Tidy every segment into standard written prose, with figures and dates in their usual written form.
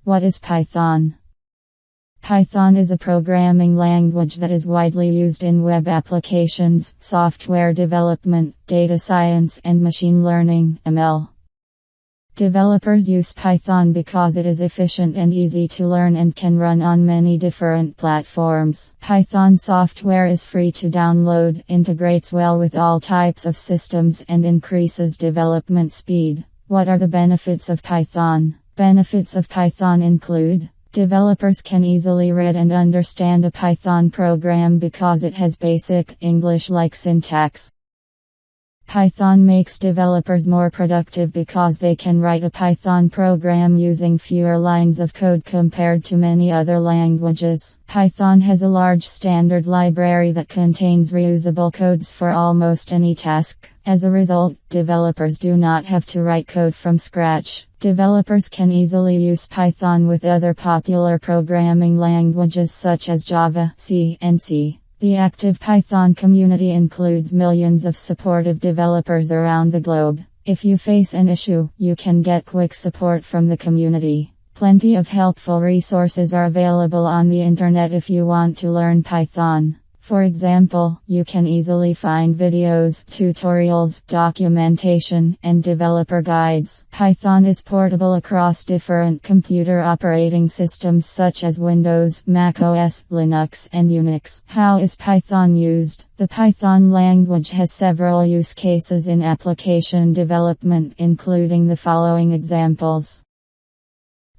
What is Python? Python is a programming language that is widely used in web applications, software development, data science, and machine learning (ML). Developers use Python because it is efficient and easy to learn and can run on many different platforms. Python software is free to download, integrates well with all types of systems, and increases development speed. What are the benefits of Python? Benefits of Python include: developers can easily read and understand a Python program because it has basic English-like syntax. Python makes developers more productive because they can write a Python program using fewer lines of code compared to many other languages. Python has a large standard library that contains reusable codes for almost any task. As a result, developers do not have to write code from scratch. Developers can easily use Python with other popular programming languages such as Java, C, and C. The active Python community includes millions of supportive developers around the globe. If you face an issue, you can get quick support from the community. Plenty of helpful resources are available on the internet if you want to learn Python. For example, you can easily find videos, tutorials, documentation, and developer guides. Python is portable across different computer operating systems such as Windows, Mac OS, Linux, and Unix. How is Python used? The Python language has several use cases in application development, including the following examples.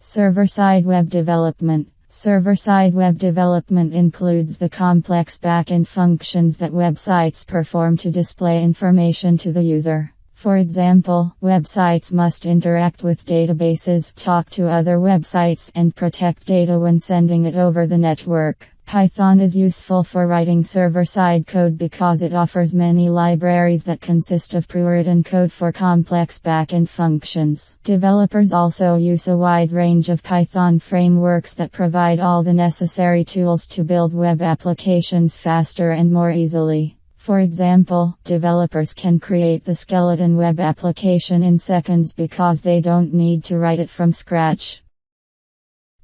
Server-side web development. Server-side web development includes the complex backend functions that websites perform to display information to the user. For example, websites must interact with databases, talk to other websites, and protect data when sending it over the network. Python is useful for writing server-side code because it offers many libraries that consist of pre-written code for complex backend functions. Developers also use a wide range of Python frameworks that provide all the necessary tools to build web applications faster and more easily. For example, developers can create the skeleton web application in seconds because they don't need to write it from scratch.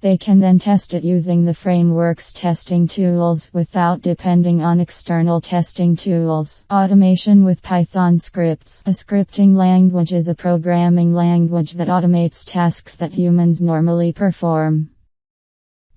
They can then test it using the framework's testing tools without depending on external testing tools. Automation with Python scripts. A scripting language is a programming language that automates tasks that humans normally perform.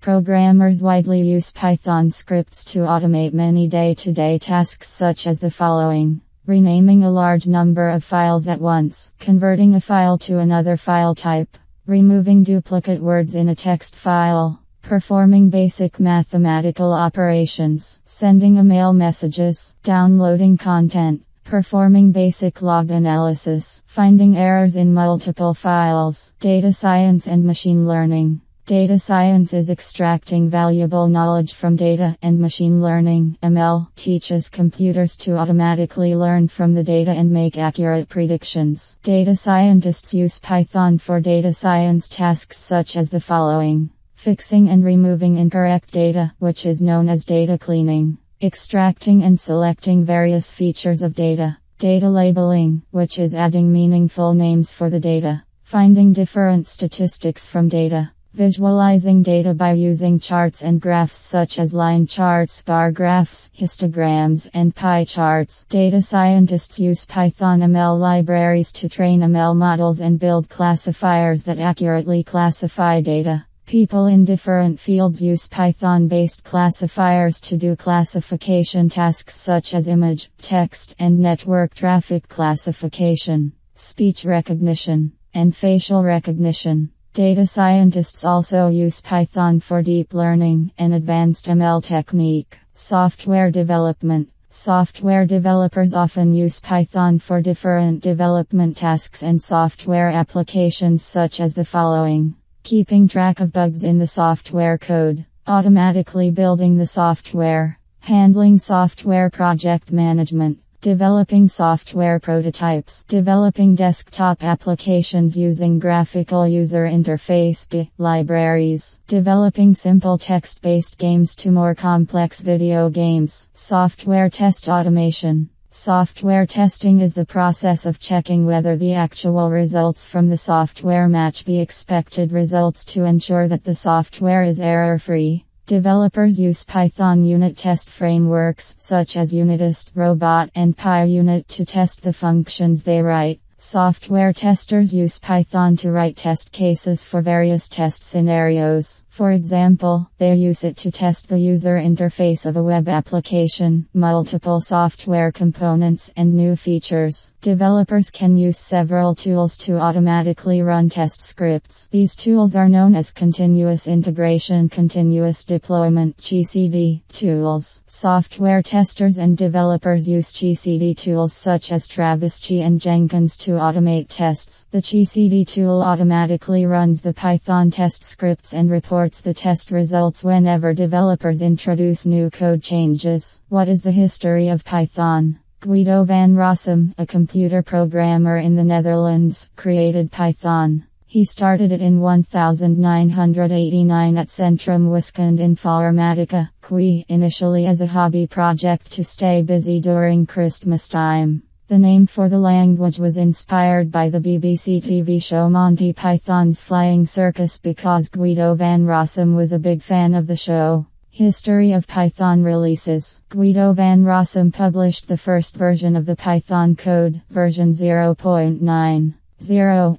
Programmers widely use Python scripts to automate many day-to-day tasks such as the following: renaming a large number of files at once, converting a file to another file type, removing duplicate words in a text file, performing basic mathematical operations, sending email messages, downloading content, performing basic log analysis, finding errors in multiple files. Data science and machine learning. Data science is extracting valuable knowledge from data, and machine learning (ML) teaches computers to automatically learn from the data and make accurate predictions. Data scientists use Python for data science tasks such as the following: fixing and removing incorrect data, which is known as data cleaning, extracting and selecting various features of data, data labeling, which is adding meaningful names for the data, finding different statistics from data, visualizing data by using charts and graphs such as line charts, bar graphs, histograms, and pie charts. Data scientists use Python ML libraries to train ML models and build classifiers that accurately classify data. People in different fields use Python-based classifiers to do classification tasks such as image, text, and network traffic classification, speech recognition, and facial recognition. Data scientists also use Python for deep learning, an advanced ML technique. Software development. Software developers often use Python for different development tasks and software applications such as the following: keeping track of bugs in the software code, automatically building the software, handling software project management, developing software prototypes, developing desktop applications using graphical user interface libraries, developing simple text-based games to more complex video games, software test automation, Software testing is the process of checking whether the actual results from the software match the expected results to ensure that the software is error-free. Developers use Python unit test frameworks such as Unitest, Robot, and PyUnit to test the functions they write. Software testers use Python to write test cases for various test scenarios. For example, they use it to test the user interface of a web application, multiple software components, and new features. Developers can use several tools to automatically run test scripts. These tools are known as continuous integration, continuous deployment (CI/CD) tools. Software testers and developers use CI/CD tools such as Travis CI and Jenkins to automate tests. The CI/CD tool automatically runs the Python test scripts and reports the test results whenever developers introduce new code changes. What is the history of Python? Guido van Rossum, a computer programmer in the Netherlands, created Python. He started it in 1989 at Centrum Wiskunde Informatica, QI, initially as a hobby project to stay busy during Christmas time. The name for the language was inspired by the BBC TV show Monty Python's Flying Circus because Guido van Rossum was a big fan of the show. History of Python releases. Guido van Rossum published the first version of the Python code, version 0.90,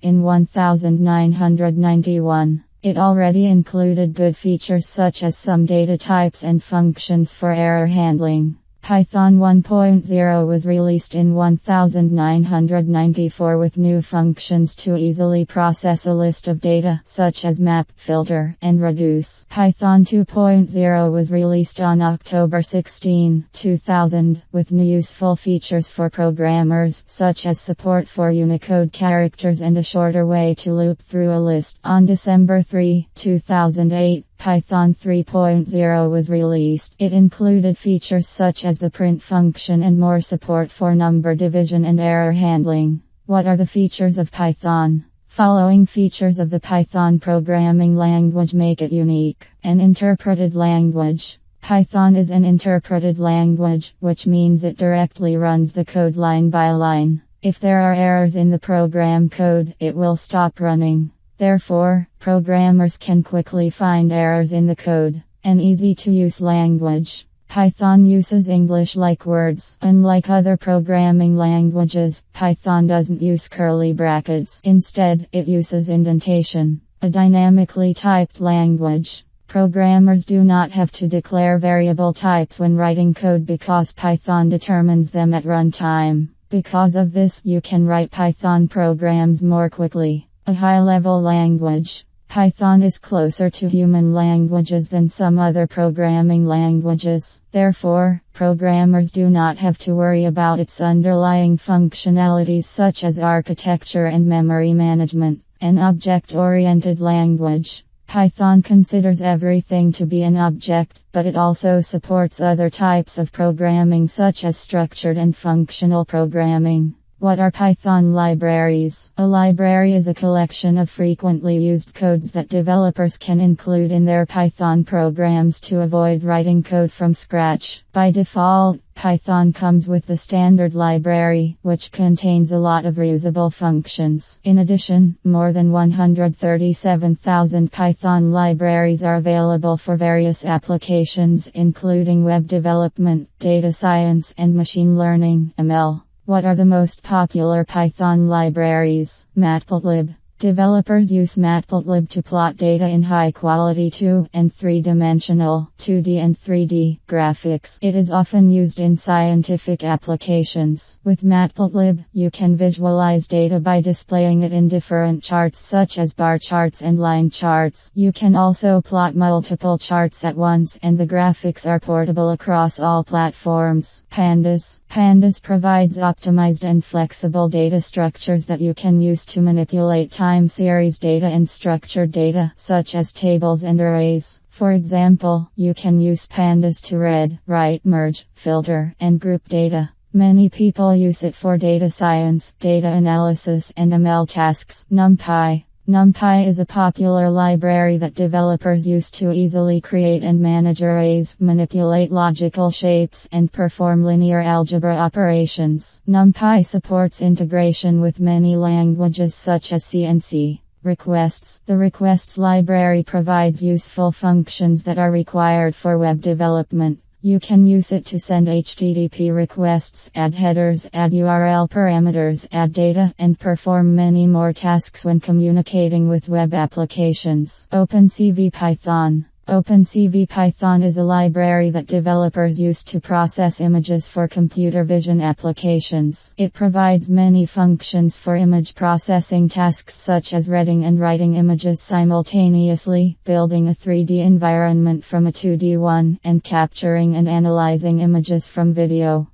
in 1991. It already included good features such as some data types and functions for error handling. Python 1.0 was released in 1994 with new functions to easily process a list of data, such as map, filter, and reduce. Python 2.0 was released on October 16, 2000, with new useful features for programmers, such as support for Unicode characters and a shorter way to loop through a list. On December 3, 2008, Python 3.0 was released. It included features such as the print function and more support for number division and error handling. What are the features of Python? Following features of the Python programming language make it unique. An interpreted language. Python is an interpreted language, which means it directly runs the code line by line. If there are errors in the program code, it will stop running. Therefore, programmers can quickly find errors in the code. An easy-to-use language. Python uses English-like words. Unlike other programming languages, Python doesn't use curly brackets. Instead, it uses indentation. A dynamically typed language. Programmers do not have to declare variable types when writing code because Python determines them at runtime. Because of this, you can write Python programs more quickly. A high-level language. Python is closer to human languages than some other programming languages. Therefore, programmers do not have to worry about its underlying functionalities such as architecture and memory management. An object-oriented language. Python considers everything to be an object, but it also supports other types of programming such as structured and functional programming. What are Python libraries? A library is a collection of frequently used codes that developers can include in their Python programs to avoid writing code from scratch. By default, Python comes with the standard library, which contains a lot of reusable functions. In addition, more than 137,000 Python libraries are available for various applications, including web development, data science, and machine learning (ML). What are the most popular Python libraries? Matplotlib. Developers use Matplotlib to plot data in high-quality 2- and 3-dimensional, 2D and 3D, graphics. It is often used in scientific applications. With Matplotlib, you can visualize data by displaying it in different charts such as bar charts and line charts. You can also plot multiple charts at once, and the graphics are portable across all platforms. Pandas. Pandas provides optimized and flexible data structures that you can use to manipulate time series data and structured data, such as tables and arrays. For example, you can use pandas to read, write, merge, filter, and group data. Many people use it for data science, data analysis, and ML tasks. NumPy. NumPy is a popular library that developers use to easily create and manage arrays, manipulate logical shapes, and perform linear algebra operations. NumPy supports integration with many languages such as C and C. Requests. The requests library provides useful functions that are required for web development. You can use it to send HTTP requests, add headers, add URL parameters, add data, and perform many more tasks when communicating with web applications. OpenCV Python. OpenCV Python is a library that developers use to process images for computer vision applications. It provides many functions for image processing tasks such as reading and writing images simultaneously, building a 3D environment from a 2D one, and capturing and analyzing images from video.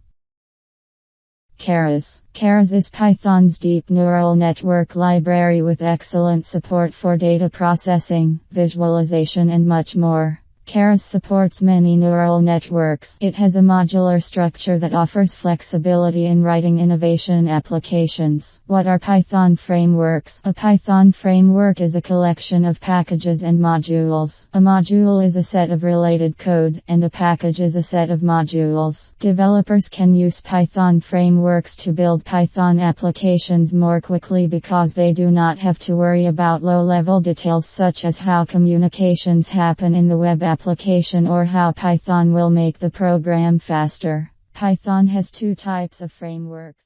Keras. Keras is Python's deep neural network library with excellent support for data processing, visualization and much more. Keras supports many neural networks. It has a modular structure that offers flexibility in writing innovation applications. What are Python frameworks? A Python framework is a collection of packages and modules. A module is a set of related code, and a package is a set of modules. Developers can use Python frameworks to build Python applications more quickly because they do not have to worry about low-level details such as how communications happen in the web application or how Python will make the program faster. Python has two types of frameworks.